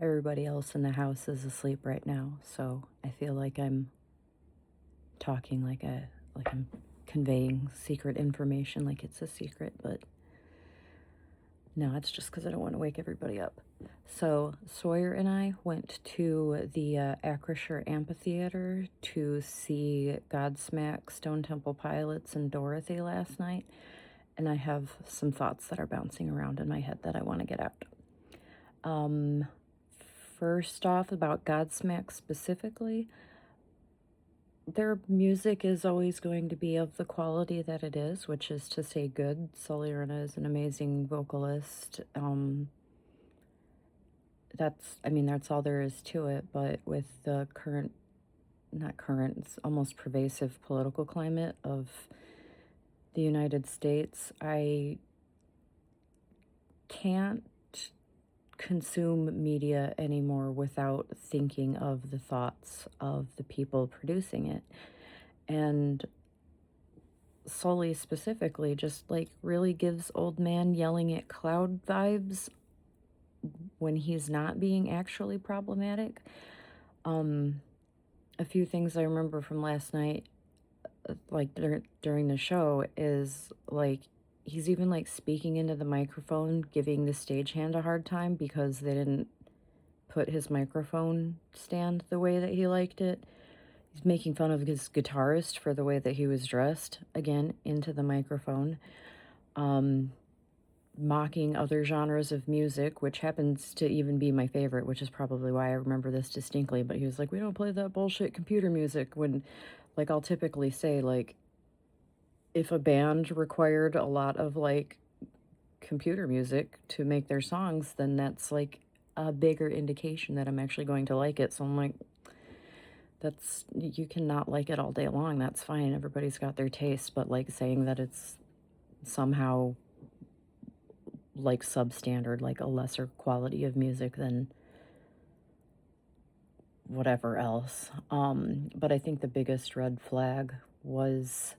Everybody else in the house is asleep right now, so I feel like I'm talking like I'm conveying secret information like it's a secret, but no, it's just because I don't want to wake everybody up. So Sawyer and I went to the Acrisure Amphitheater to see Godsmack, Stone Temple Pilots, and Dorothy last night, and I have some thoughts that are bouncing around in my head that I want to get out. First off, about Godsmack specifically, their music is always going to be of the quality that it is, which is to say good. Soliana is an amazing vocalist. That's all there is to it, but with the not current, it's almost pervasive political climate of the United States, I can't consume media anymore without thinking of the thoughts of the people producing it. And Sully specifically just like really gives old man yelling at cloud vibes when he's not being actually problematic. A few things I remember from last night, like during the show, is like he's even like speaking into the microphone, giving the stagehand a hard time because they didn't put his microphone stand the way that he liked it. He's making fun of his guitarist for the way that he was dressed, again, into the microphone. Mocking other genres of music, which happens to even be my favorite, which is probably why I remember this distinctly. But he was like, we don't play that bullshit computer music, when, like, I'll typically say, like, if a band required a lot of, like, computer music to make their songs, then that's, like, a bigger indication that I'm actually going to like it. So I'm like, you cannot like it all day long. That's fine. Everybody's got their taste. But, like, saying that it's somehow like substandard, like a lesser quality of music than whatever else. But I think the biggest red flag was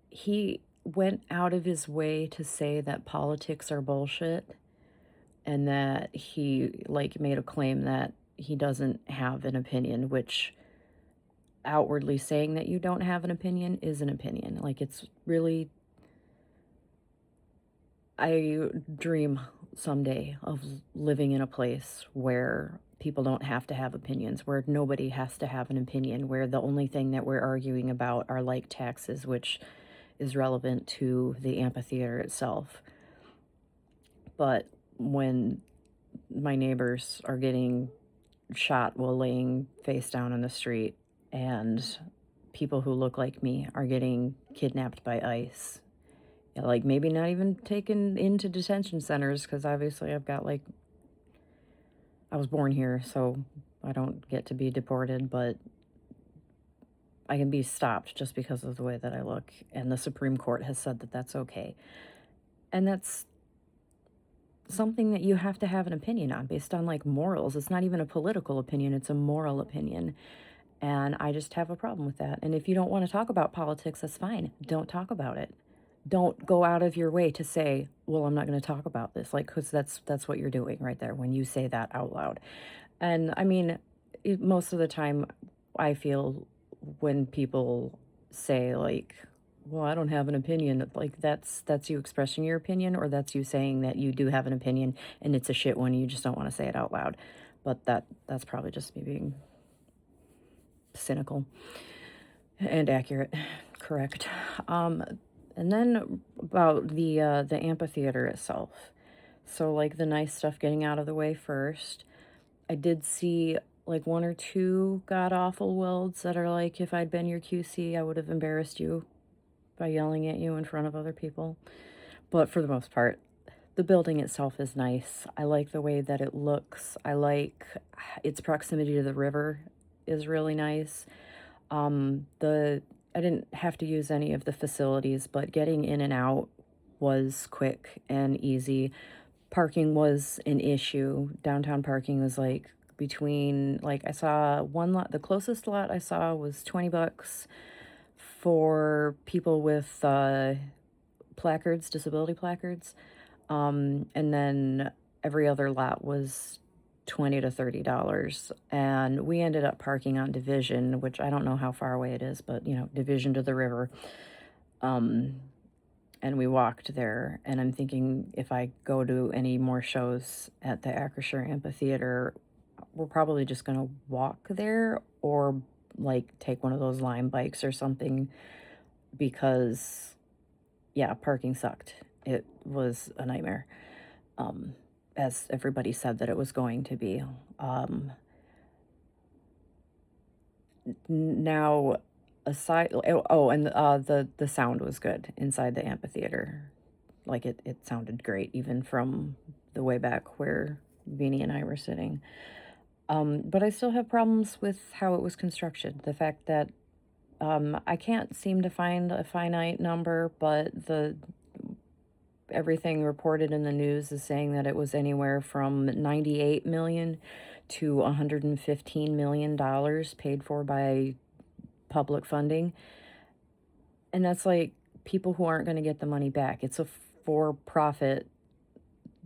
he went out of his way to say that politics are bullshit, and that he like made a claim that he doesn't have an opinion, which outwardly saying that you don't have an opinion is an opinion. Like, it's really, I dream someday of living in a place where people don't have to have opinions, where nobody has to have an opinion, where the only thing that we're arguing about are like taxes, which is relevant to the amphitheater itself. But when my neighbors are getting shot while laying face down in the street, and people who look like me are getting kidnapped by ICE, like maybe not even taken into detention centers, because obviously I was born here, so I don't get to be deported, but I can be stopped just because of the way that I look, and the Supreme Court has said that that's okay. And that's something that you have to have an opinion on based on like morals. It's not even a political opinion, it's a moral opinion. And I just have a problem with that. And if you don't want to talk about politics, that's fine. Don't talk about it. Don't go out of your way to say, well, I'm not going to talk about this. Like, because that's what you're doing right there when you say that out loud. And I mean, most of the time, I feel when people say like, well, I don't have an opinion, like that's you expressing your opinion, or that's you saying that you do have an opinion and it's a shit one, you just don't want to say it out loud. But that's probably just me being cynical and accurate. Correct. And then about the amphitheater itself. So like the nice stuff getting out of the way first. I did see like one or two god awful worlds that are like, if I'd been your QC, I would have embarrassed you by yelling at you in front of other people. But for the most part, the building itself is nice. I like the way that it looks. I like its proximity to the river is really nice. I didn't have to use any of the facilities, but getting in and out was quick and easy. Parking was an issue. Downtown parking was like between, like, I saw one lot, the closest lot I saw was $20 for people with placards, disability placards. And then every other lot was $20 to $30, and we ended up parking on Division, which I don't know how far away it is, but, Division to the river, um, and we walked there, and I'm thinking if I go to any more shows at the Acrisure Amphitheater, we're probably just gonna walk there or, like, take one of those Lime bikes or something because, yeah, parking sucked. It was a nightmare, um, as everybody said that it was going to be. Um, Now, aside, and the sound was good inside the amphitheater. Like it sounded great even from the way back where Beanie and I were sitting. But I still have problems with how it was constructed. The fact that I can't seem to find a finite number, but the everything reported in the news is saying that it was anywhere from 98 million to 115 million dollars paid for by public funding. And that's like people who aren't going to get the money back. It's a for-profit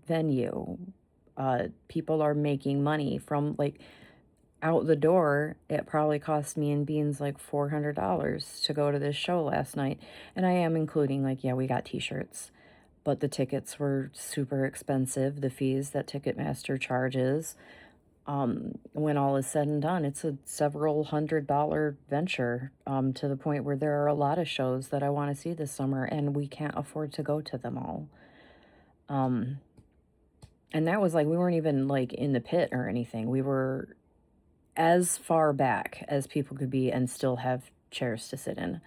venue. People are making money from like out the door. It probably cost me and Beans like $400 to go to this show last night. And I am including like, yeah, we got t-shirts, but the tickets were super expensive. The fees that Ticketmaster charges, when all is said and done, it's a several $100 venture, to the point where there are a lot of shows that I want to see this summer and we can't afford to go to them all. Um, and that was like, we weren't even like in the pit or anything. We were as far back as people could be and still have chairs to sit in.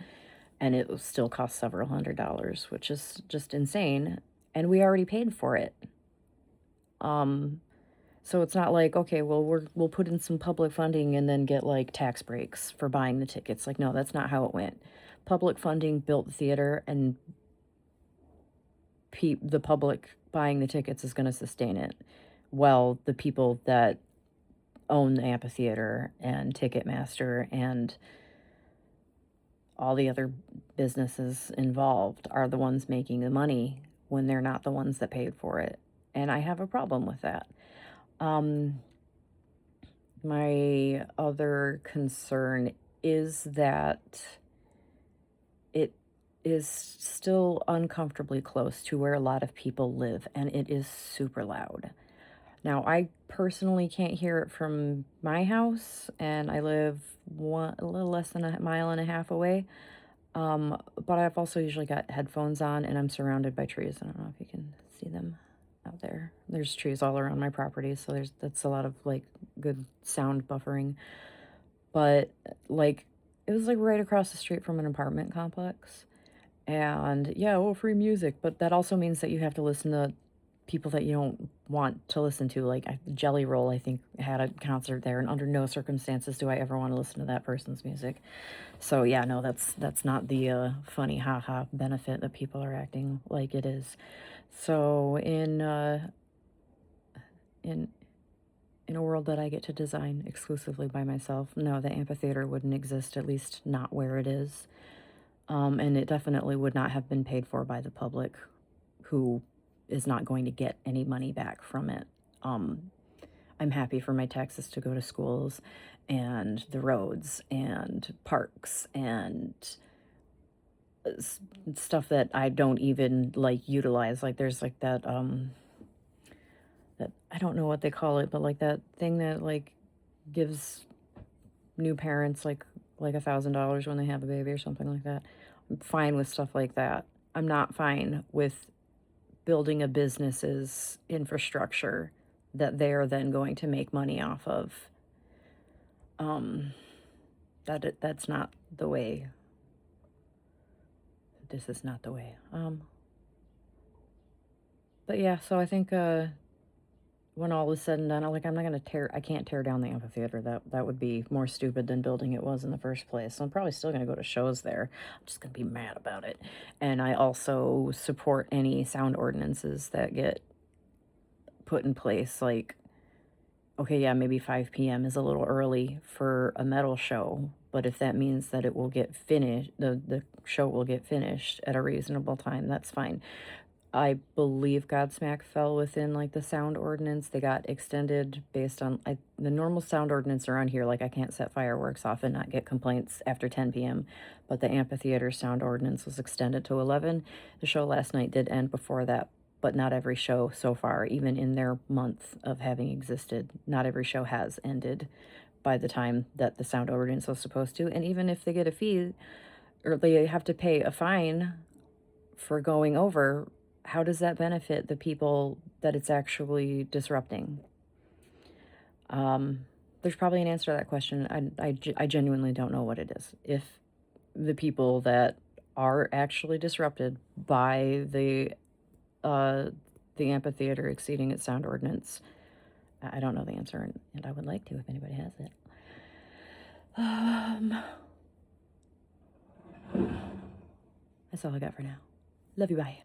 And it will still cost several $100, which is just insane. And we already paid for it. So it's not like, okay, well, we'll put in some public funding and then get like tax breaks for buying the tickets. Like, no, that's not how it went. Public funding built the theater, and the public buying the tickets is going to sustain it. Well, the people that own the amphitheater and Ticketmaster and all the other businesses involved are the ones making the money when they're not the ones that paid for it. And I have a problem with that. My other concern is that it is still uncomfortably close to where a lot of people live, and it is super loud. Now, I personally can't hear it from my house, and I live a little less than a mile and a half away. But I've also usually got headphones on, and I'm surrounded by trees. I don't know if you can see them out there. There's trees all around my property, so that's a lot of like good sound buffering. But like it was like right across the street from an apartment complex. And yeah, well, free music, but that also means that you have to listen to people that you don't want to listen to. Like Jelly Roll, I think, had a concert there, and under no circumstances do I ever want to listen to that person's music. So yeah, no, that's not the funny haha benefit that people are acting like it is. So in a world that I get to design exclusively by myself, no, the amphitheater wouldn't exist, at least not where it is. And it definitely would not have been paid for by the public, who is not going to get any money back from it. I'm happy for my taxes to go to schools and the roads and parks and stuff that I don't even like utilize. Like there's like that that I don't know what they call it, but like that thing that like gives new parents like $1,000 when they have a baby or something like that. I'm fine with stuff like that. I'm not fine with building a business's infrastructure that they're then going to make money off of. That's not the way. This is not the way. But yeah, so I think when all is said and done, I can't tear down the amphitheater. That would be more stupid than building it was in the first place. So I'm probably still gonna go to shows there. I'm just gonna be mad about it. And I also support any sound ordinances that get put in place. Like, okay, yeah, maybe 5 p.m. is a little early for a metal show, but if that means that it will get finished, the show will get finished at a reasonable time, that's fine. I believe Godsmack fell within, like, the sound ordinance. They got extended based on the normal sound ordinance around here, like, I can't set fireworks off and not get complaints after 10 p.m., but the amphitheater sound ordinance was extended to 11. The show last night did end before that, but not every show so far, even in their month of having existed, not every show has ended by the time that the sound ordinance was supposed to, and even if they get a fee or they have to pay a fine for going over, how does that benefit the people that it's actually disrupting? There's probably an answer to that question. I genuinely don't know what it is. If the people that are actually disrupted by uh, the amphitheater exceeding its sound ordinance, I don't know the answer, and I would like to if anybody has it. That's all I got for now. Love you, bye.